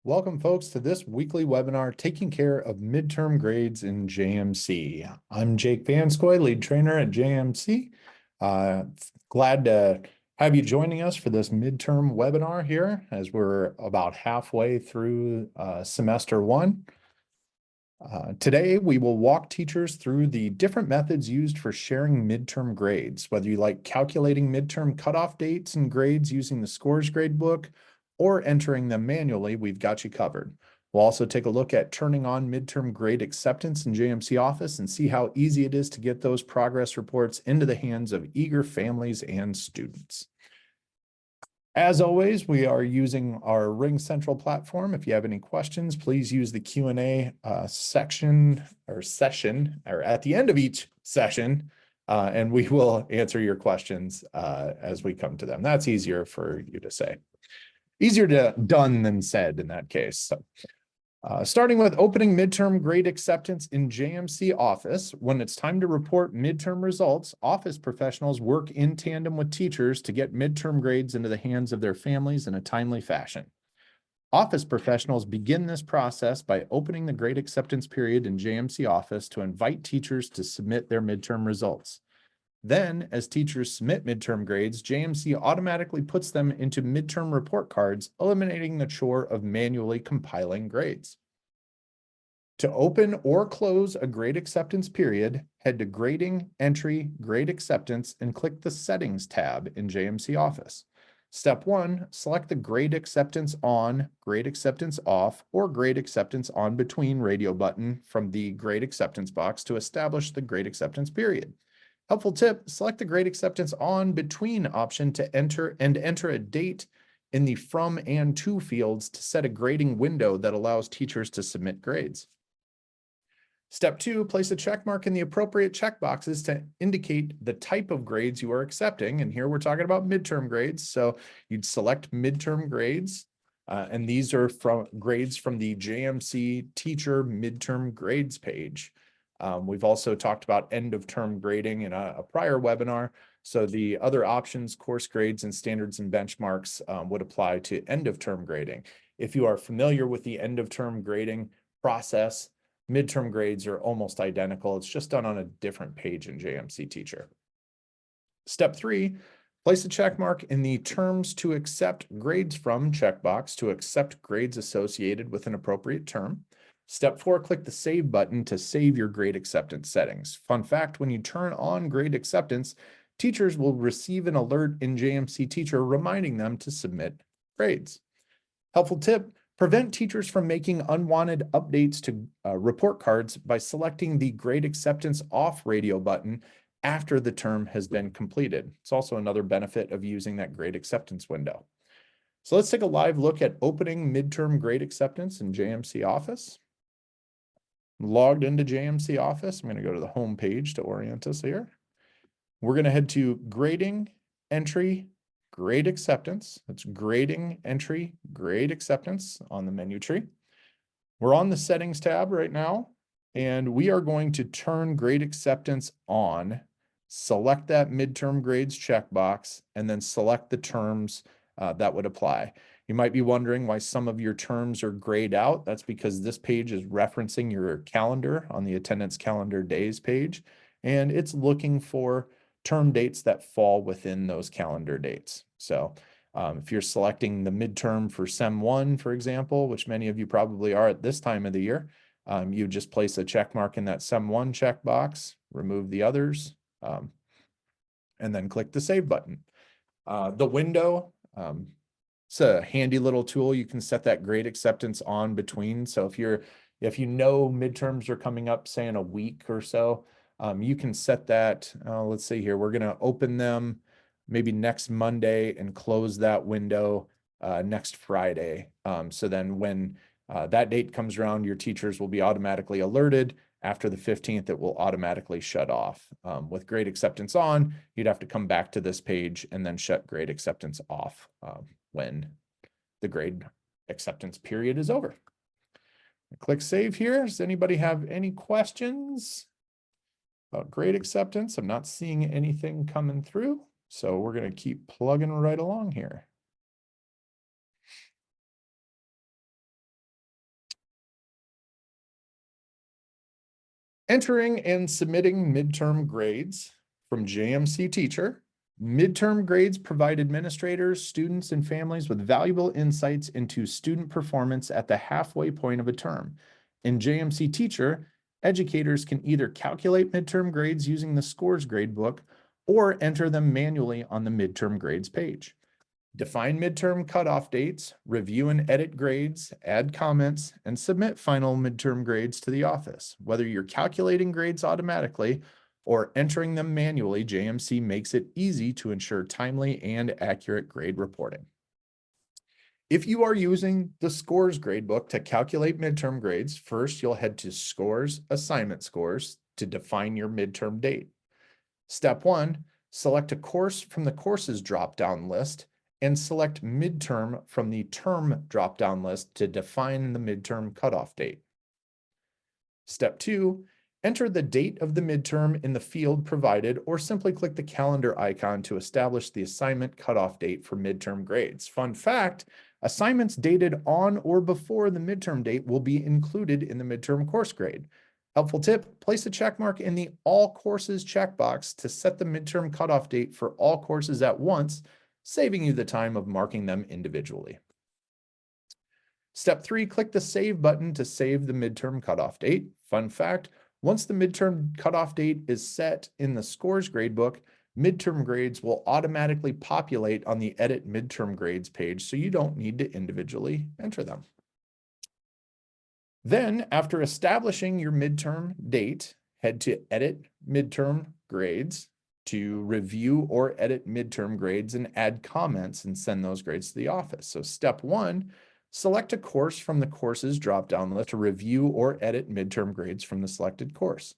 Welcome, folks, to this weekly webinar, Taking Care of Midterm Grades in JMC. I'm Jake Vanskoy, lead trainer at JMC. Glad to have you joining us for this midterm webinar here as we're about halfway through semester one. Today, we will walk teachers through the different methods used for sharing midterm grades, whether you like calculating midterm cutoff dates and grades using the scores gradebook or entering them manually, we've got you covered. We'll also take a look at turning on midterm grade acceptance in JMC Office and see how easy it is to get those progress reports into the hands of eager families and students. As always, we are using our Ring Central platform. If you have any questions, please use the Q&A section or session, or at the end of each session, and we will answer your questions as we come to them. That's easier for you to say. Easier done than said in that case. So, starting with opening midterm grade acceptance in JMC Office. When it's time to report midterm results, office professionals work in tandem with teachers to get midterm grades into the hands of their families in a timely fashion. Office professionals begin this process by opening the grade acceptance period in JMC Office to invite teachers to submit their midterm results. Then, as teachers submit midterm grades, JMC automatically puts them into midterm report cards, eliminating the chore of manually compiling grades. To open or close a grade acceptance period, head to Grading, Entry, Grade Acceptance, and click the Settings tab in JMC Office. Step 1, select the Grade Acceptance On, Grade Acceptance Off, or Grade Acceptance On Between radio button from the Grade Acceptance box to establish the grade acceptance period. Helpful tip, select the grade acceptance on between option to enter a date in the from and to fields to set a grading window that allows teachers to submit grades. Step 2, place a check mark in the appropriate checkboxes to indicate the type of grades you are accepting. And here we're talking about midterm grades. So you'd select midterm grades, and these are from grades from the JMC Teacher Midterm Grades page. We've also talked about end of term grading in a prior webinar. So the other options, course grades and standards and benchmarks, would apply to end of term grading. If you are familiar with the end of term grading process, midterm grades are almost identical. It's just done on a different page in JMC Teacher. Step 3, place a check mark in the terms to accept grades from checkbox to accept grades associated with an appropriate term. Step 4, click the Save button to save your grade acceptance settings. Fun fact, when you turn on grade acceptance, teachers will receive an alert in JMC Teacher reminding them to submit grades. Helpful tip, prevent teachers from making unwanted updates to report cards by selecting the Grade Acceptance Off radio button after the term has been completed. It's also another benefit of using that grade acceptance window. So let's take a live look at opening midterm grade acceptance in JMC Office. Logged into JMC Office. I'm going to go to the home page to orient us here. We're going to head to Grading, Entry, Grade Acceptance. That's Grading, Entry, Grade Acceptance on the menu tree. We're on the Settings tab right now, and we are going to turn Grade Acceptance on, select that midterm grades checkbox, and then select the terms that would apply. You might be wondering why some of your terms are grayed out. That's because this page is referencing your calendar on the attendance calendar days page, and it's looking for term dates that fall within those calendar dates. So if you're selecting the midterm for Sem 1, for example, which many of you probably are at this time of the year, you just place a check mark in that Sem 1 checkbox, remove the others, and then click the Save button. The window, it's a handy little tool. You can set that grade acceptance on between. So if you know midterms are coming up, say in a week or so, you can set that. Let's see here. We're going to open them maybe next Monday and close that window next Friday. So then when that date comes around, your teachers will be automatically alerted. After the 15th, it will automatically shut off. With grade acceptance on, you'd have to come back to this page and then shut grade acceptance off when the grade acceptance period is over. Click Save here. Does anybody have any questions about grade acceptance? I'm not seeing anything coming through, so we're going to keep plugging right along here. Entering and submitting midterm grades from JMC Teacher. Midterm grades provide administrators, students, and families with valuable insights into student performance at the halfway point of a term. In JMC Teacher, educators can either calculate midterm grades using the scores gradebook or enter them manually on the midterm grades page. Define midterm cutoff dates, review and edit grades, add comments, and submit final midterm grades to the office. Whether you're calculating grades automatically or entering them manually, JMC makes it easy to ensure timely and accurate grade reporting. If you are using the scores gradebook to calculate midterm grades, first you'll head to Scores, Assignment Scores to define your midterm date. Step 1, select a course from the courses drop-down list and select midterm from the term drop-down list to define the midterm cutoff date. Step 2, enter the date of the midterm in the field provided or simply click the calendar icon to establish the assignment cutoff date for midterm grades. Fun fact, assignments dated on or before the midterm date will be included in the midterm course grade. Helpful tip, place a check mark in the All Courses checkbox to set the midterm cutoff date for all courses at once, saving you the time of marking them individually. Step 3, click the Save button to save the midterm cutoff date. Fun fact, once the midterm cutoff date is set in the scores gradebook, midterm grades will automatically populate on the Edit Midterm Grades page, so you don't need to individually enter them. Then, after establishing your midterm date, head to Edit Midterm Grades to review or edit midterm grades and add comments and send those grades to the office. So step 1, select a course from the courses drop-down list to review or edit midterm grades from the selected course.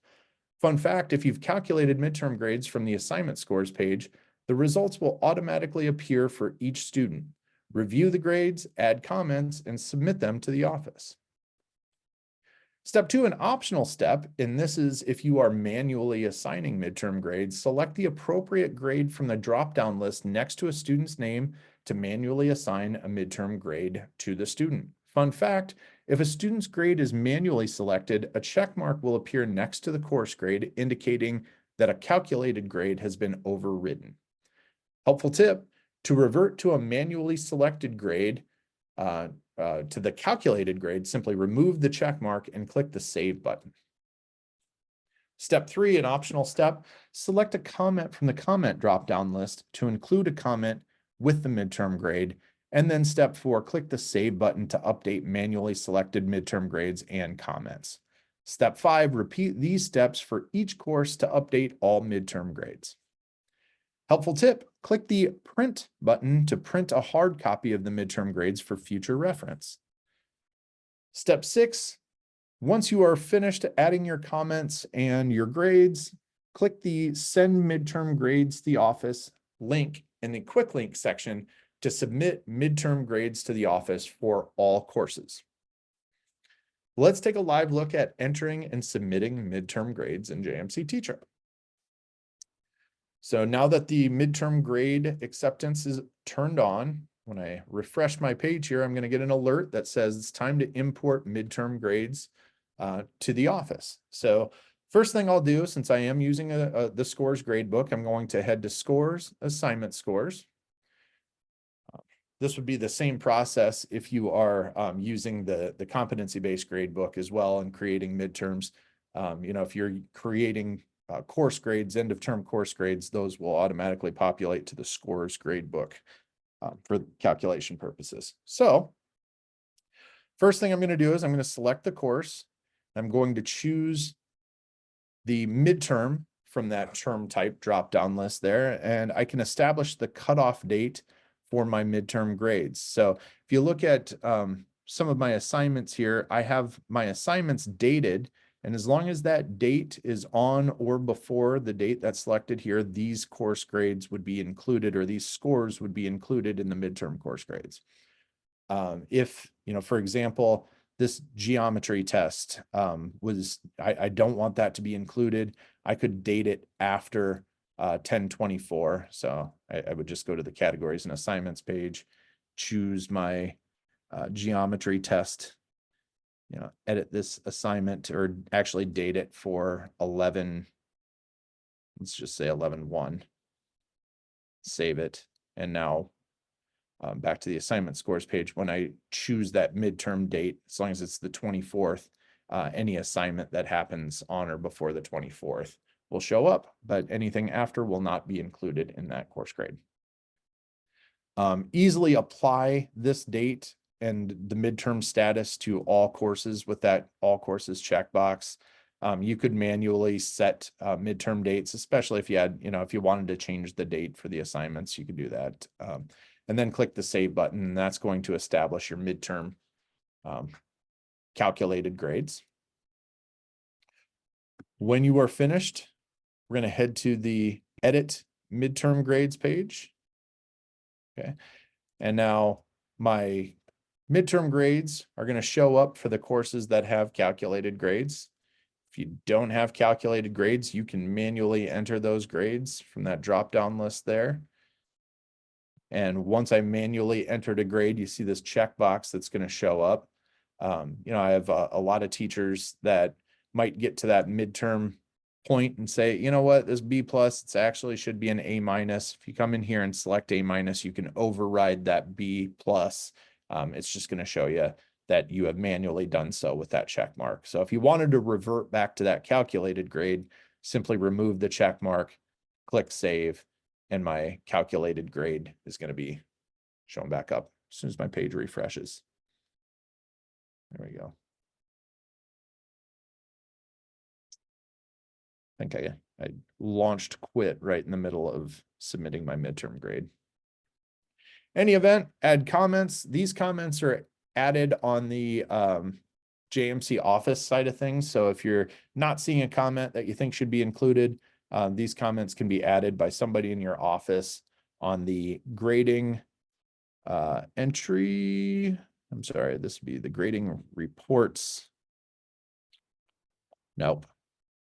Fun fact, if you've calculated midterm grades from the assignment scores page, the results will automatically appear for each student. Review the grades, add comments, and submit them to the office. Step 2, an optional step, and this is if you are manually assigning midterm grades, select the appropriate grade from the drop-down list next to a student's name to manually assign a midterm grade to the student. Fun fact, if a student's grade is manually selected, a check mark will appear next to the course grade, indicating that a calculated grade has been overridden. Helpful tip, to revert to a manually selected grade, to the calculated grade, simply remove the check mark and click the Save button. Step 3, an optional step, select a comment from the comment drop-down list to include a comment with the midterm grade. And then step 4, click the Save button to update manually selected midterm grades and comments. Step 5, repeat these steps for each course to update all midterm grades. Helpful tip, click the Print button to print a hard copy of the midterm grades for future reference. Step 6, once you are finished adding your comments and your grades, click the Send Midterm Grades to the Office link in the Quick Link section to submit midterm grades to the office for all courses. Let's take a live look at entering and submitting midterm grades in JMC Teacher. So now that the midterm grade acceptance is turned on, when I refresh my page here, I'm going to get an alert that says it's time to import midterm grades to the office. So first thing I'll do, since I am using the scores gradebook, I'm going to head to Scores, Assignment Scores. This would be the same process if you are using the competency-based gradebook as well and creating midterms. If you're creating course grades, end of term course grades, those will automatically populate to the scores gradebook for calculation purposes. So first thing I'm going to do is I'm going to select the course. I'm going to choose the midterm from that term type drop-down list there, and I can establish the cutoff date for my midterm grades. So if you look at some of my assignments here, I have my assignments dated, and as long as that date is on or before the date that's selected here, these course grades would be included, or these scores would be included in the midterm course grades. If, for example, this geometry test I don't want that to be included, I could date it after 10/24. So I would just go to the categories and assignments page, choose my geometry test edit this assignment or actually date it for 11. Let's just say 11/1. Save it. And now back to the assignment scores page. When I choose that midterm date, as long as it's the 24th, any assignment that happens on or before the 24th will show up, but anything after will not be included in that course grade. Easily apply this date and the midterm status to all courses with that all courses checkbox. You could manually set midterm dates, especially if you had, if you wanted to change the date for the assignments, you could do that. And then click the save button, and that's going to establish your midterm calculated grades. When you are finished, we're going to head to the edit midterm grades page. Okay. And now my midterm grades are going to show up for the courses that have calculated grades. If you don't have calculated grades, you can manually enter those grades from that drop-down list there. And once I manually entered a grade, you see this checkbox that's going to show up. I have a lot of teachers that might get to that midterm point and say, you know what, this B+, it's actually should be an A-. If you come in here and select A-, you can override that B+. It's just going to show you that you have manually done so with that check mark. So if you wanted to revert back to that calculated grade, simply remove the check mark, click save, and my calculated grade is going to be shown back up as soon as my page refreshes. There we go. I think I launched quit right in the middle of submitting my midterm grade. Any event, add comments. These comments are added on the JMC office side of things. So if you're not seeing a comment that you think should be included, these comments can be added by somebody in your office on the grading entry. I'm sorry, this would be the grading reports. Nope.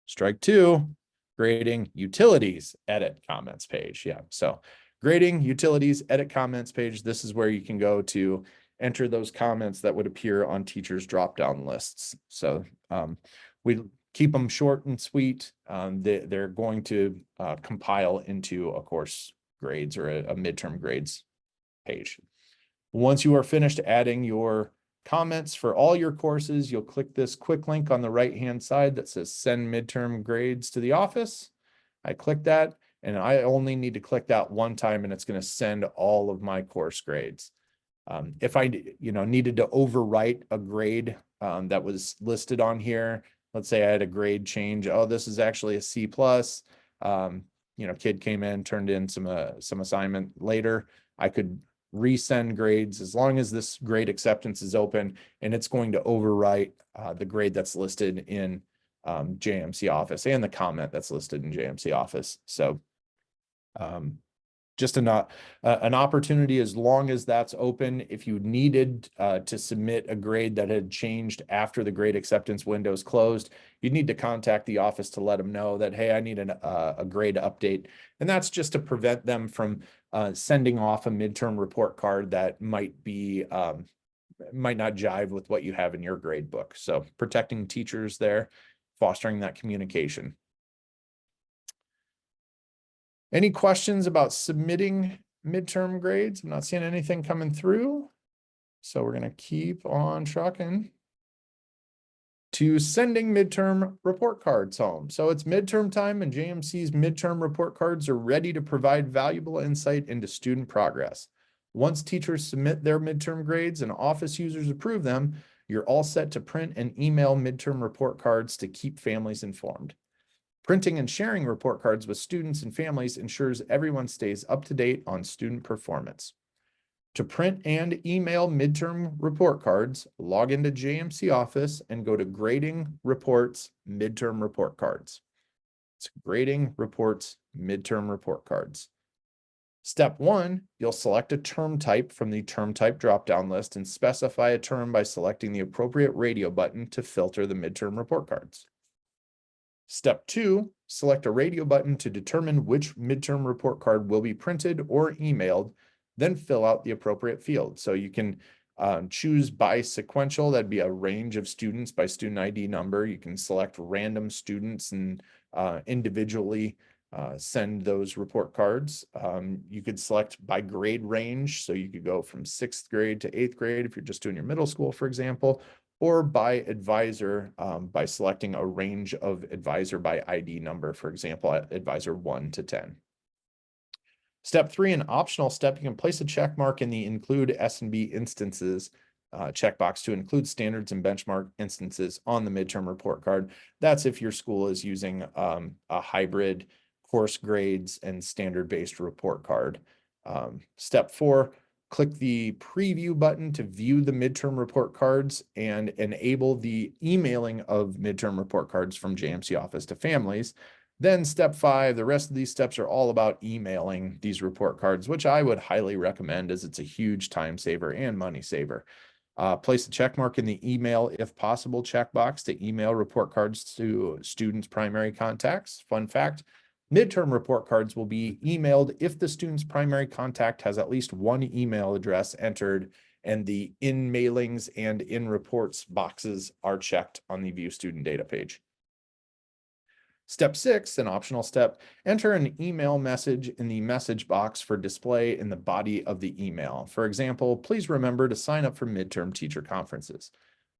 Strike 2, grading utilities, edit comments page. Yeah, so grading utilities, edit comments page. This is where you can go to enter those comments that would appear on teachers' drop-down lists. So we keep them short and sweet. They're going to compile into a course grades or a midterm grades page. Once you are finished adding your comments for all your courses, you'll click this quick link on the right-hand side that says send midterm grades to the office. I click that, and I only need to click that one time, and it's going to send all of my course grades. If I, needed to overwrite a grade that was listed on here, let's say I had a grade change. Oh, this is actually a C+. Kid came in, turned in some assignment later. I could resend grades as long as this grade acceptance is open, and it's going to overwrite the grade that's listed in JMC office and the comment that's listed in JMC office. So just an opportunity as long as that's open. If you needed to submit a grade that had changed after the grade acceptance window is closed, you'd need to contact the office to let them know that, hey, I need a grade update. And that's just to prevent them from sending off a midterm report card that might not jive with what you have in your grade book. So protecting teachers there, fostering that communication. Any questions about submitting midterm grades? I'm not seeing anything coming through. So we're going to keep on trucking to sending midterm report cards home. So it's midterm time, and JMC's midterm report cards are ready to provide valuable insight into student progress. Once teachers submit their midterm grades and office users approve them, you're all set to print and email midterm report cards to keep families informed. Printing and sharing report cards with students and families ensures everyone stays up to date on student performance. To print and email midterm report cards, log into JMC office and go to Grading Reports Midterm Report Cards. It's Grading Reports Midterm Report Cards. Step 1, you'll select a term type from the term type drop-down list and specify a term by selecting the appropriate radio button to filter the midterm report cards. Step 2, select a radio button to determine which midterm report card will be printed or emailed, then fill out the appropriate field. So you can Choose by sequential, that'd be a range of students by student ID number. You can select random students and individually send those report cards. You could select by grade range. So you could go from 6th grade to 8th grade if you're just doing your middle school, for example, or by advisor by selecting a range of advisor by ID number, for example, at advisor 1 to 10. Step 3, an optional step, you can place a check mark in the include S&B instances checkbox to include standards and benchmark instances on the midterm report card. That's if your school is using a hybrid course grades and standard-based report card. Step 4, click the preview button to view the midterm report cards and enable the emailing of midterm report cards from JMC office to families. Then step 5, the rest of these steps are all about emailing these report cards, which I would highly recommend as it's a huge time saver and money saver. Place a check mark in the email, if possible, checkbox to email report cards to students' primary contacts. Fun fact, midterm report cards will be emailed if the student's primary contact has at least one email address entered and the in mailings and in reports boxes are checked on the view student data page. Step 6, an optional step, enter an email message in the message box for display in the body of the email. For example, please remember to sign up for midterm teacher conferences.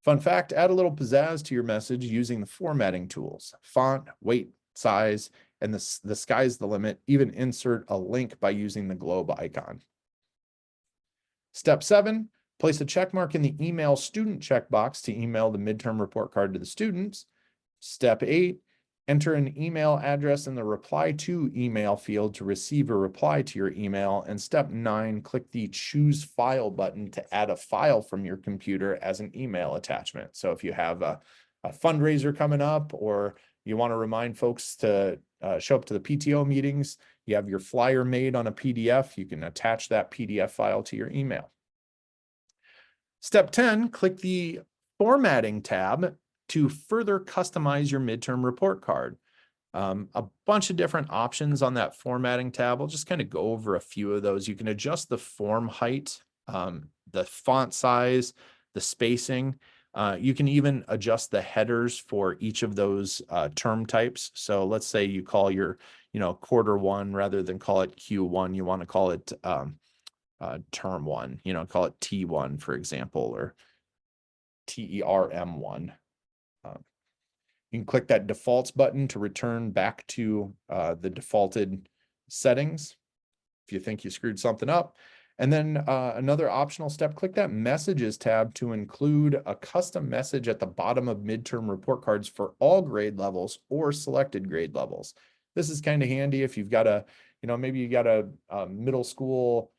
Fun fact, add a little pizzazz to your message using the formatting tools, font, weight, size, and the sky's the limit. Even insert a link by using the globe icon. Step 7, place a check mark in the email student checkbox to email the midterm report card to the students. Step 8, enter an email address in the reply to email field to receive a reply to your email. And step 9, click the choose file button to add a file from your computer as an email attachment. So if you have a fundraiser coming up, or you want to remind folks to show up to the PTO meetings, you have your flyer made on a PDF, you can attach that PDF file to your email. Step 10, click the formatting tab to further customize your midterm report card. A bunch of different options on that formatting tab. I'll just kind of go over a few of those. You can adjust the form height, the font size, the spacing. You can even adjust the headers for each of those term types. So let's say you call your, quarter 1 rather than call it Q1. You want to call it term 1. Call it T1, for example, or TERM1. You can click that defaults button to return back to the defaulted settings if you think you screwed something up. And then another optional step, click that messages tab to include a custom message at the bottom of midterm report cards for all grade levels or selected grade levels. This is kind of handy if you've got maybe you got a middle school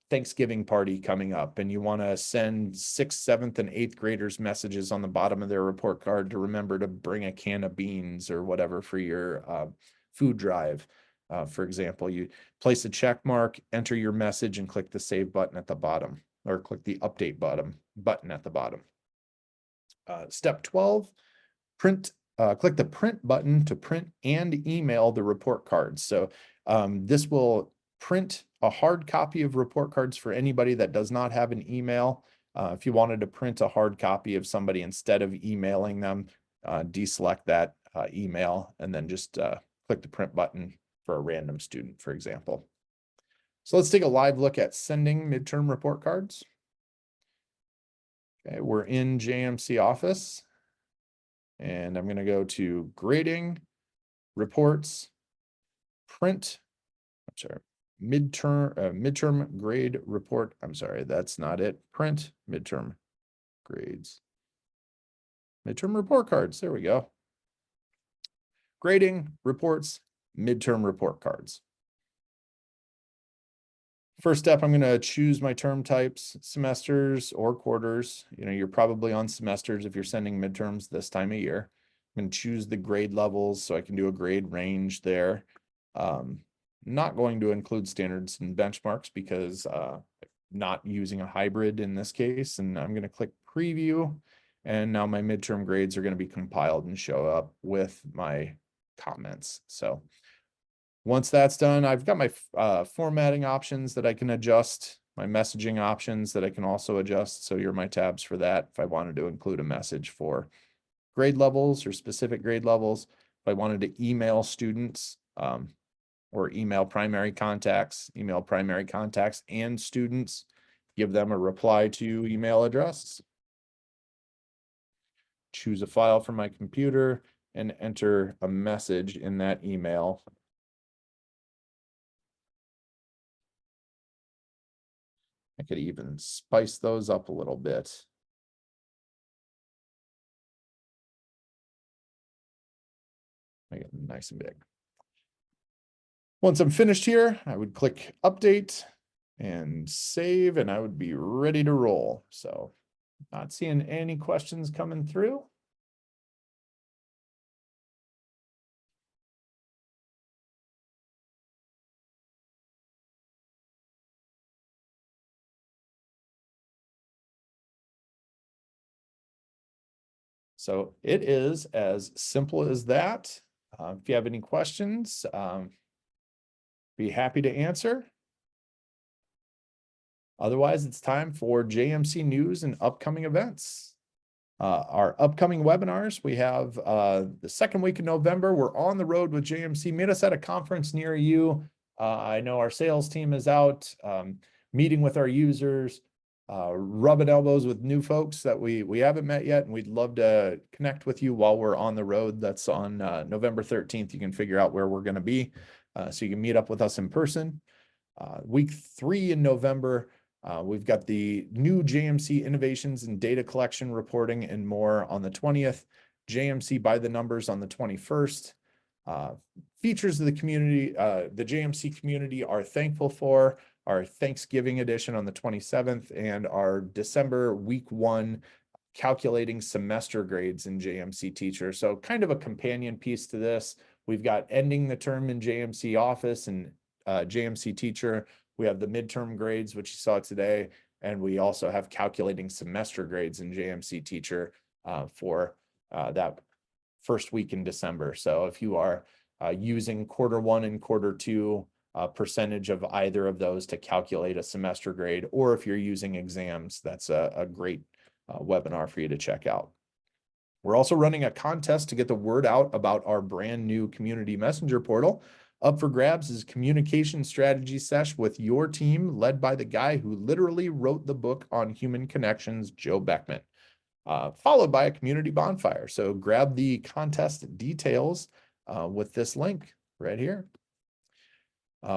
Thanksgiving party coming up and you want to send 6th, 7th, and 8th graders messages on the bottom of their report card to remember to bring a can of beans or whatever for your food drive. For example, you place a check mark, enter your message, and click the save button at the bottom, or click the update button at the bottom. Step 12, click the print button to print and email the report cards. So this will print a hard copy of report cards for anybody that does not have an email. If you wanted to print a hard copy of somebody instead of emailing them, deselect that email and then just click the print button for a random student, for example. So let's take a live look at sending midterm report cards. Okay, we're in JMC office and I'm going to go to grading, reports, print, midterm grade report. I'm sorry, that's not it. Print midterm grades. Midterm report cards. There we go. Grading, reports, midterm report cards. First step, I'm going to choose my term types, semesters or quarters. You're probably on semesters if you're sending midterms this time of year. I'm going to choose the grade levels so I can do a grade range there. Not going to include standards and benchmarks because not using a hybrid in this case. And I'm going to click preview. And now my midterm grades are going to be compiled and show up with my comments. So once that's done, I've got my formatting options that I can adjust my messaging options that I can also adjust. So here are my tabs for that. If I wanted to include a message for grade levels or specific grade levels, if I wanted to email students, or email primary contacts and students, give them a reply to email address. Choose a file from my computer and enter a message in that email. I could even spice those up a little bit. Make it nice and big. Once I'm finished here, I would click update and save, and I would be ready to roll. So not seeing any questions coming through. So it is as simple as that. If you have any questions, be happy to answer. Otherwise, it's time for JMC news and upcoming events. Our upcoming webinars, we have the second week of November. We're on the road with JMC. Meet us at a conference near you. I know our sales team is out meeting with our users, rubbing elbows with new folks that we haven't met yet, and we'd love to connect with you while we're on the road. That's on November 13th. You can figure out where we're going to be, so you can meet up with us in person. Week 3 in November, we've got the new JMC innovations and data collection reporting and more on the 20th, JMC by the numbers on the 21st. Features of the community, the JMC community are thankful for, our Thanksgiving edition on the 27th, and our December week 1 calculating semester grades in JMC Teacher. So kind of a companion piece to this. We've got ending the term in JMC Office and JMC Teacher. We have the midterm grades, which you saw today, and we also have calculating semester grades in JMC Teacher for that first week in December. So if you are using Q1 and Q2 percentage of either of those to calculate a semester grade, or if you're using exams, that's a great webinar for you to check out. We're also running a contest to get the word out about our brand new community messenger portal. Up for grabs is communication strategy sesh with your team, led by the guy who literally wrote the book on human connections, Joe Beckman, followed by a community bonfire. So grab the contest details with this link right here.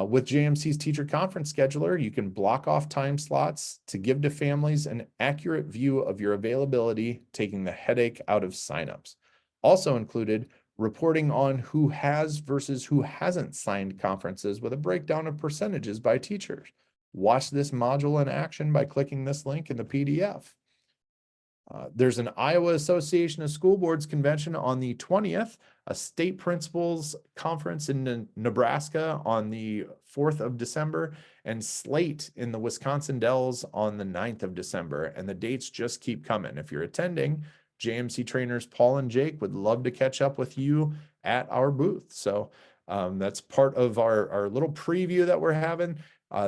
With JMC's Teacher Conference Scheduler, you can block off time slots to give to families an accurate view of your availability, taking the headache out of signups. Also included, reporting on who has versus who hasn't signed conferences with a breakdown of percentages by teachers. Watch this module in action by clicking this link in the PDF. There's an Iowa Association of School Boards convention on the 20th, a state principals conference in Nebraska on the 4th of December, and Slate in the Wisconsin Dells on the 9th of December. And the dates just keep coming. If you're attending, JMC trainers Paul and Jake would love to catch up with you at our booth. So that's part of our little preview that we're having.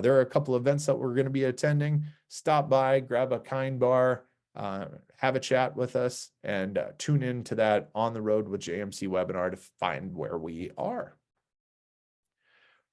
There are a couple events that we're going to be attending. Stop by, grab a kind bar, have a chat with us, and tune in to that On the Road with JMC webinar to find where we are.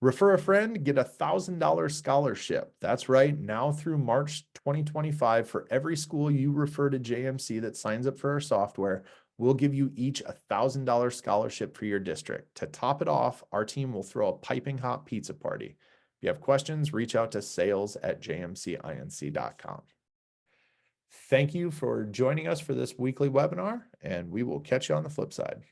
Refer a friend, get a $1,000 scholarship. That's right, now through March 2025, for every school you refer to JMC that signs up for our software, we'll give you each a $1,000 scholarship for your district. To top it off, our team will throw a piping hot pizza party. If you have questions, reach out to sales@jmcinc.com. Thank you for joining us for this weekly webinar, and we will catch you on the flip side.